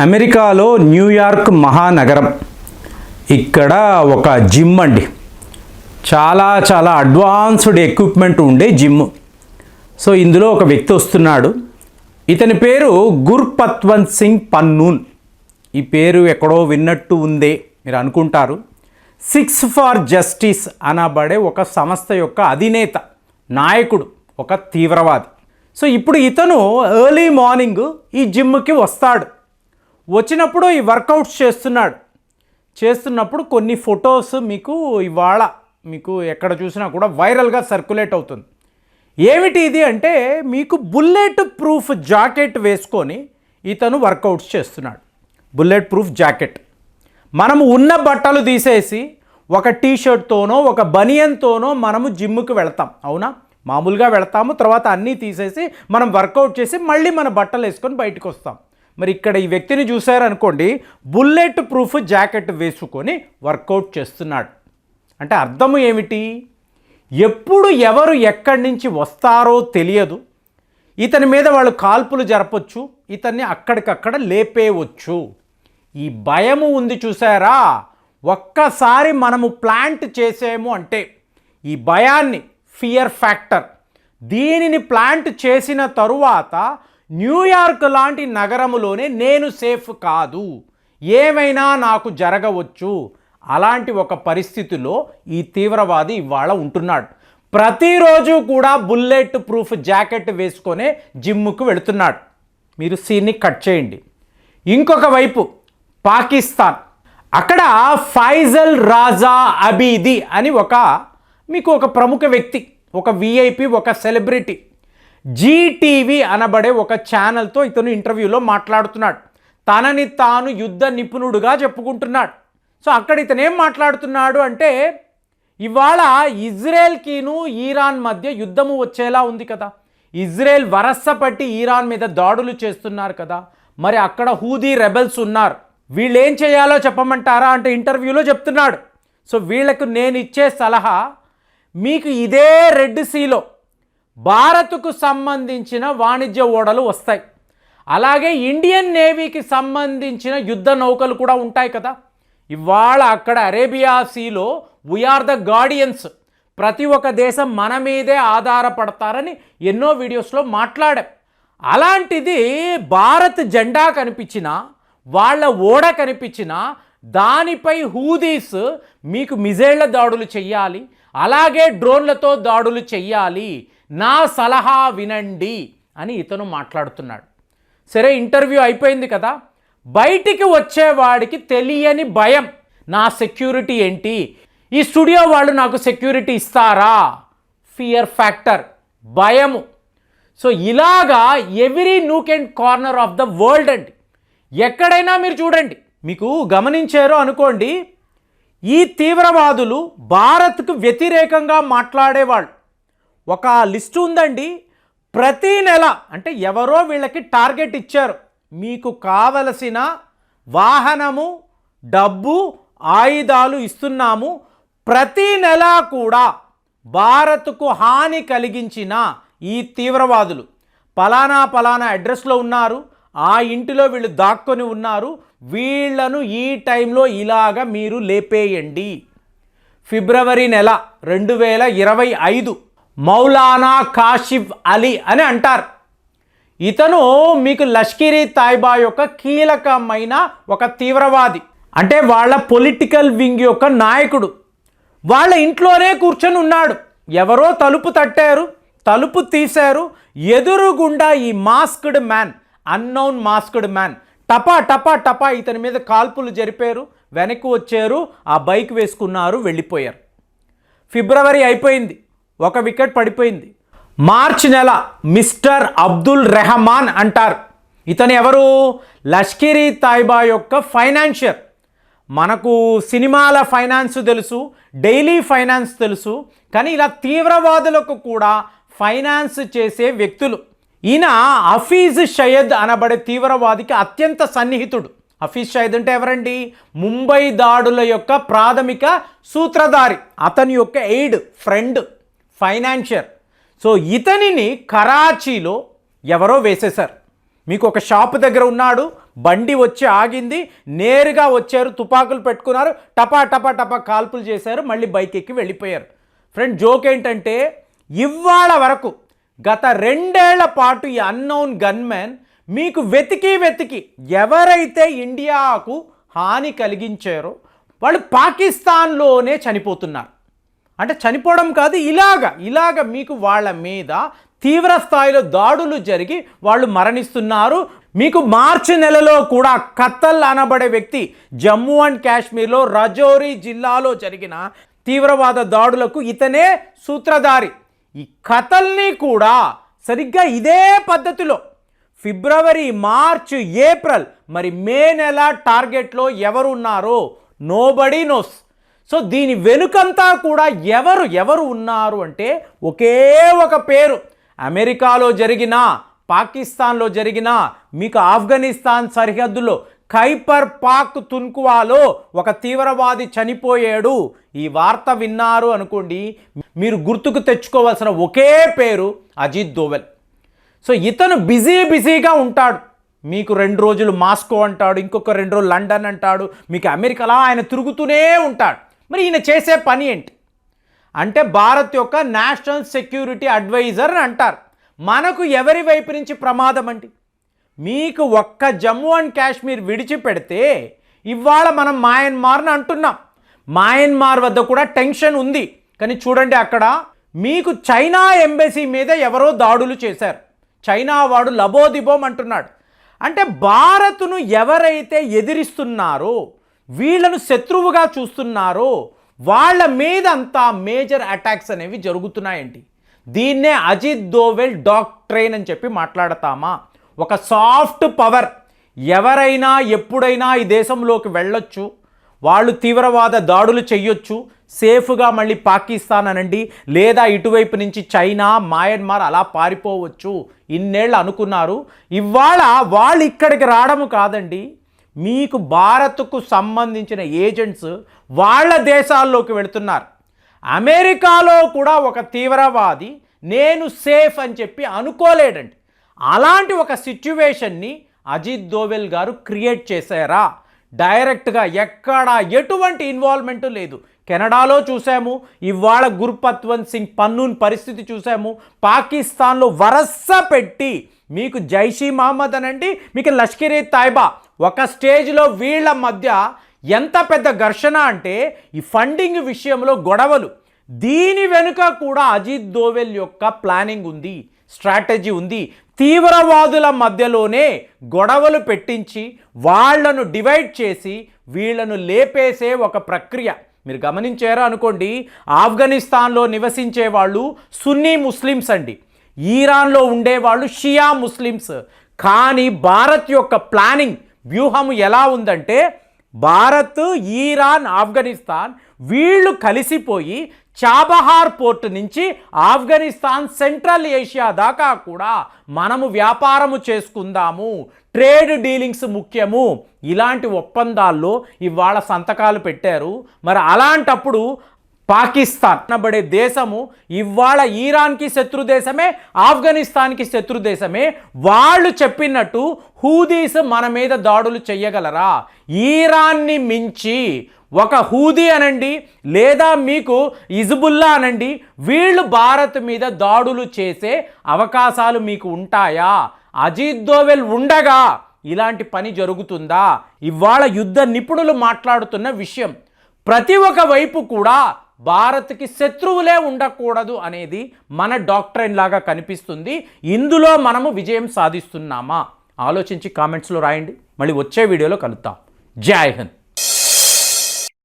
అమెరికాలో న్యూయార్క్ మహానగరం. ఇక్కడ ఒక జిమ్ అండి, చాలా అడ్వాన్స్డ్ ఎక్విప్మెంట్ ఉండే జిమ్. సో ఇందులో ఒక వ్యక్తి వస్తున్నాడు. ఇతని పేరు గుర్పత్వంత్ సింగ్ పన్నూన్. ఈ పేరు ఎక్కడో విన్నట్టు ఉందే మీరు అనుకుంటారు. 6 ఫర్ జస్టిస్ అనబడే ఒక సంస్థ యొక్క అధినేత, నాయకుడు, ఒక తీవ్రవాది. సో ఇప్పుడు ఇతను ఎర్లీ మార్నింగ్ ఈ జిమ్కి వస్తాడు. వచ్చినప్పుడు ఈ వర్కౌట్స్ చేస్తున్నప్పుడు కొన్ని ఫొటోస్ మీకు ఎక్కడ చూసినా కూడా వైరల్గా సర్క్యులేట్ అవుతుంది. ఏమిటి ఇది అంటే, మీకు బుల్లెట్ ప్రూఫ్ జాకెట్ వేసుకొని ఇతను వర్కౌట్స్ చేస్తున్నాడు. Bullet proof jacket. మనము ఉన్న బట్టలు తీసేసి ఒక టీషర్ట్తోనో ఒక బనియన్తోనో మనము జిమ్కి వెళ్తాం, అవునా? మామూలుగా వెళ్తాము, తర్వాత అన్నీ తీసేసి మనం వర్కౌట్ చేసి మళ్ళీ మన బట్టలు వేసుకొని బయటకు వస్తాం. మరి ఇక్కడ ఈ వ్యక్తిని చూశారనుకోండి, బుల్లెట్ ప్రూఫ్ జాకెట్ వేసుకొని వర్కౌట్ చేస్తున్నాడు. అంటే అర్థము ఏమిటి? ఎప్పుడు ఎవరు ఎక్కడి నుంచి వస్తారో తెలియదు. ఇతని మీద వాళ్ళు కాల్పులు జరపచ్చు, ఇతన్ని అక్కడికక్కడ లేపేయవచ్చు. ఈ భయము ఉంది చూసారా? ఒక్కసారి మనము ప్లాంట్ చేసేము అంటే ఈ భయాన్ని, ఫియర్ ఫ్యాక్టర్, దీనిని ప్లాంట్ చేసిన తరువాత న్యూయార్క్ లాంటి నగరములోనే నేను సేఫ్ కాదు, ఏమైనా నాకు జరగవచ్చు, అలాంటి ఒక పరిస్థితిలో ఈ తీవ్రవాది ఇవాళ ఉంటున్నాడు. ప్రతిరోజు కూడా బుల్లెట్ ప్రూఫ్ జాకెట్ వేసుకొనే జిమ్ముకు వెళుతున్నాడు. మీరు సీన్ని కట్ చేయండి. ఇంకొక వైపు పాకిస్తాన్, అక్కడ ఫైజల్ రాజా అబీది అని మీకు ఒక ప్రముఖ వ్యక్తి, ఒక విఐపి, ఒక సెలబ్రిటీ. జీటీవీ అనబడే ఒక ఛానల్తో ఇతను ఇంటర్వ్యూలో మాట్లాడుతున్నాడు. తనని తాను యుద్ధ నిపుణుడుగా చెప్పుకుంటున్నాడు. సో అక్కడ ఇతను ఏం మాట్లాడుతున్నాడు అంటే, ఇవాళ ఇజ్రాయెల్కిను ఇరాన్ మధ్య యుద్ధము వచ్చేలా ఉంది కదా. ఇజ్రాయెల్ వరసపట్టి ఇరాన్ మీద దాడులు చేస్తున్నారు కదా. మరి అక్కడ హూదీ రెబెల్స్ ఉన్నారు. వీళ్ళు ఏం చేయాలో చెప్పమంటారా అంటే ఇంటర్వ్యూలో చెప్తున్నాడు. సో వీళ్ళకు నేను ఇచ్చే సలహా, మీకు ఇదే రెడ్ సీలో భారత్కు సంబంధించిన వాణిజ్య ఓడలు వస్తాయి. అలాగే ఇండియన్ నేవీకి సంబంధించిన యుద్ధ నౌకలు కూడా ఉంటాయి కదా. ఇవాళ అక్కడ అరేబియా సీలో వీఆర్ ద గార్డియన్స్, ప్రతి ఒక్క దేశం మన మీదే ఆధారపడతారని ఎన్నో వీడియోస్లో మాట్లాడాం. అలాంటిది భారత్ జెండా కనిపించినా, వాళ్ళ ఓడ కనిపించినా దానిపై హూదీస్ మీకు మిజైళ్ల దాడులు చెయ్యాలి, అలాగే డ్రోన్లతో దాడులు చెయ్యాలి, నా సలహా వినండి అని ఇతను మాట్లాడుతున్నాడు. సరే, ఇంటర్వ్యూ అయిపోయింది కదా. బయటికి వచ్చేవాడికి తెలియని భయం, నా సెక్యూరిటీ ఏంటి, ఈ స్టూడియో వాళ్ళు నాకు సెక్యూరిటీ ఇస్తారా, ఫియర్ ఫ్యాక్టర్, భయము. సో ఇలాగా every nook and corner of the world అండి, ఎక్కడైనా మీరు చూడండి. మీకు గమనించారో అనుకోండి, ఈ తీవ్రవాదులు భారత్కు వ్యతిరేకంగా మాట్లాడేవాళ్ళు ఒక లిస్టు ఉందండి. ప్రతి నెల అంటే ఎవరో వీళ్ళకి టార్గెట్ ఇచ్చారు, మీకు కావలసిన వాహనము, డబ్బు, ఆయుధాలు ఇస్తున్నాము, ప్రతి నెల కూడా భారత్కు హాని కలిగించిన ఈ తీవ్రవాదులు పలానా అడ్రస్లో ఉన్నారు, ఆ ఇంటిలో వీళ్ళు దాక్కొని ఉన్నారు, వీళ్లను ఈ టైంలో ఇలాగ మీరు లేపేయండి. ఫిబ్రవరి నెల 2025 మౌలానా కాషిఫ్ అలీ అని అంటారు. ఇతను మీకు లష్కర్ ఇ తైబా యొక్క కీలకమైన ఒక తీవ్రవాది, అంటే వాళ్ళ పొలిటికల్ వింగ్ యొక్క నాయకుడు. వాళ్ళ ఇంట్లోనే కూర్చొని ఉన్నాడు. ఎవరో తలుపు తట్టారు, తలుపు తీశారు, ఎదురుగుండా ఈ masked man, unknown masked man టపా ఇతని మీద కాల్పులు జరిపారు, వెనక్కి వచ్చారు, ఆ బైక్ వేసుకున్నారు, వెళ్ళిపోయారు. ఫిబ్రవరి అయిపోయింది, ఒక వికెట్ పడిపోయింది. మార్చి నెల మిస్టర్ అబ్దుల్ రెహమాన్ అంటారు. ఇతను ఎవరు? లష్కర్ ఇ తైబా యొక్క ఫైనాన్షియర్. మనకు సినిమాల ఫైనాన్స్ తెలుసు, డైలీ ఫైనాన్స్ తెలుసు, కానీ ఇలా తీవ్రవాదులకు కూడా ఫైనాన్స్ చేసే వ్యక్తులు. ఈయన హఫీజ్ సయ్యద్ అనబడే తీవ్రవాదికి అత్యంత సన్నిహితుడు. హఫీజ్ సయ్యద్ అంటే ఎవరండి? ముంబై దాడుల యొక్క ప్రాథమిక సూత్రధారి, అతని యొక్క ఎయిడ్, ఫ్రెండ్, ఫైనాన్షియర్. సో ఇతనిని కరాచీలో ఎవరో వేసేశారు. మీకు ఒక షాప్ దగ్గర ఉన్నాడు, బండి వచ్చి ఆగింది, నేరుగా వచ్చారు, తుపాకులు పెట్టుకున్నారు, టపా టపా టపా కాల్పులు చేశారు, మళ్ళీ బైక్ ఎక్కి వెళ్ళిపోయారు. ఫ్రెండ్, జోక్ ఏంటంటే ఇవాళ వరకు గత 2 ఏళ్ల పాటు ఈ అన్నోన్ గన్మెన్ మీకు వెతికి ఎవరైతే ఇండియాకు హాని కలిగించారో వాళ్ళు పాకిస్తాన్లోనే చనిపోతున్నారు. అంటే చనిపోవడం కాదు, ఇలాగ మీకు వాళ్ళ మీద తీవ్ర స్థాయిలో దాడులు జరిగి వాళ్ళు మరణిస్తున్నారు. మీకు మార్చి నెలలో కూడా కతల్ అనబడే వ్యక్తి జమ్మూ అండ్ కాశ్మీర్లో రజౌరి జిల్లాలో జరిగిన తీవ్రవాద దాడులకు ఇతనే సూత్రధారి. ఈ కతల్ని కూడా సరిగ్గా ఇదే పద్ధతిలో ఫిబ్రవరి, మార్చ్, ఏప్రిల్, మరి మే నెల టార్గెట్లో ఎవరు ఉన్నారో నోబడీ నోస్. సో దీని వెనుకంతా కూడా ఎవరు ఉన్నారు అంటే ఒకే ఒక పేరు. అమెరికాలో జరిగిన, పాకిస్తాన్లో జరిగిన, మీకు ఆఫ్ఘనిస్తాన్ సరిహద్దులో ఖైబర్ పఖ్తూన్ఖ్వాలో ఒక తీవ్రవాది చనిపోయాడు. ఈ వార్త విన్నారు అనుకోండి, మీరు గుర్తుకు తెచ్చుకోవాల్సిన ఒకే పేరు అజిత్ దోవల్. సో ఇతను బిజీగా ఉంటాడు. మీకు 2 రోజులు మాస్కో అంటాడు, ఇంకొక 2 రోజులు లండన్ అంటాడు, మీకు అమెరికాలో ఆయన తిరుగుతూనే ఉంటాడు. మరి ఈయన చేసే పని ఏంటి అంటే భారత్ యొక్క నేషనల్ సెక్యూరిటీ అడ్వైజర్ అని అంటారు. మనకు ఎవరి వైపు నుంచి ప్రమాదం అండి? మీకు ఒక్క జమ్మూ అండ్ కాశ్మీర్ విడిచిపెడితే ఇవాళ మనం మయన్మార్ని అంటున్నాం. మయన్మార్ వద్ద కూడా టెన్షన్ ఉంది. కానీ చూడండి, అక్కడ మీకు చైనా ఎంబసీ మీద ఎవరో దాడులు చేశారు. చైనా వాడు లబోదిబోం అంటున్నాడు. అంటే భారత్ను ఎవరైతే ఎదిరిస్తున్నారో, వీళ్ళను శత్రువుగా చూస్తున్నారో వాళ్ళ మీద అంతా మేజర్ అటాక్స్ అనేవి జరుగుతున్నాయండి. దీన్నే అజిత్ దోవెల్ డాక్ట్రైన్ అని చెప్పి మాట్లాడతామా? ఒక సాఫ్ట్ పవర్, ఎవరైనా ఎప్పుడైనా ఈ దేశంలోకి వెళ్ళొచ్చు, వాళ్ళు తీవ్రవాద దాడులు చెయ్యొచ్చు, సేఫ్గా మళ్ళీ పాకిస్తాన్ అనండి, లేదా ఇటువైపు నుంచి చైనా, మయన్మార్ అలా పారిపోవచ్చు. ఇన్నేళ్ళు అనుకున్నారు. ఇవాళ వాళ్ళు ఇక్కడికి రావడం కాదండి, మీకు భారత్కు సంబంధించిన ఏజెంట్స్ వాళ్ళ దేశాల్లోకి వెళుతున్నారు. అమెరికాలో కూడా ఒక తీవ్రవాది నేను సేఫ్ అని చెప్పి అనుకోలేడండి. అలాంటి ఒక సిచ్యువేషన్ని అజిత్ దోవెల్ గారు క్రియేట్ చేశారా? డైరెక్ట్గా ఎటువంటి ఇన్వాల్వ్మెంటు లేదు. కెనడాలో చూసాము, ఇవాళ గుర్పత్వంత్ సింగ్ పన్నూన్ పరిస్థితి చూసాము. పాకిస్తాన్లో వరస పెట్టి మీకు జైషీ మహమ్మద్ అనండి, మీకు లష్కర్ ఇ తైబా, ఒక స్టేజ్లో వీళ్ళ మధ్య ఎంత పెద్ద ఘర్షణ అంటే ఈ ఫండింగ్ విషయంలో గొడవలు. దీని వెనుక కూడా అజిత్ దోవెల్ యొక్క ప్లానింగ్ ఉంది, స్ట్రాటజీ ఉంది. తీవ్రవాదుల మధ్యలోనే గొడవలు పెట్టించి వాళ్లను డివైడ్ చేసి వీళ్లను లేపేసే ఒక ప్రక్రియ. మీరు గమనించారా అనుకోండి, ఆఫ్ఘనిస్తాన్లో నివసించే వాళ్ళు సున్నీ ముస్లిమ్స్ అండి, ఈరాన్లో ఉండేవాళ్ళు షియా ముస్లిమ్స్. కానీ భారత్ యొక్క ప్లానింగ్ వ్యూహం ఎలా ఉందంటే, భారత్, ఈరాన్, ఆఫ్ఘనిస్తాన్ వీళ్ళు కలిసిపోయి చాబహార్ పోర్ట్ నుంచి ఆఫ్ఘనిస్తాన్, సెంట్రల్ ఏషియా దాకా కూడా మనము వ్యాపారము చేసుకుందాము, ట్రేడ్ డీలింగ్స్ ముఖ్యము, ఇలాంటి ఒప్పందాల్లో ఇవాళ సంతకాలు పెట్టారు. మరి అలాంటప్పుడు పాకిస్తాన్ అనబడే దేశము ఇవాళ ఈరాన్కి శత్రు దేశమే, ఆఫ్ఘనిస్తాన్కి శత్రు దేశమే. వాళ్ళు చెప్పినట్టు హూదీస్ మన మీద దాడులు చెయ్యగలరా? ఈరాన్ని మించి ఒక హూదీ అనండి, లేదా మీకు హిజ్బుల్లా అనండి, వీళ్ళు భారత్ మీద దాడులు చేసే అవకాశాలు మీకు ఉంటాయా? అజిత్ దోవెల్ ఉండగా ఇలాంటి పని జరుగుతుందా? ఇవాళ యుద్ధ నిపుణులు మాట్లాడుతున్న విషయం. ప్రతి ఒక్క వైపు కూడా భారత్కి శత్రువులే ఉండకూడదు అనేది మన డాక్ట్రైన్ లాగా కనిపిస్తుంది. ఇందులో మనము విజయం సాధిస్తున్నామా? ఆలోచించి కామెంట్స్లో రాయండి. మళ్ళీ వచ్చే వీడియోలో కలుద్దాం. జై హింద్.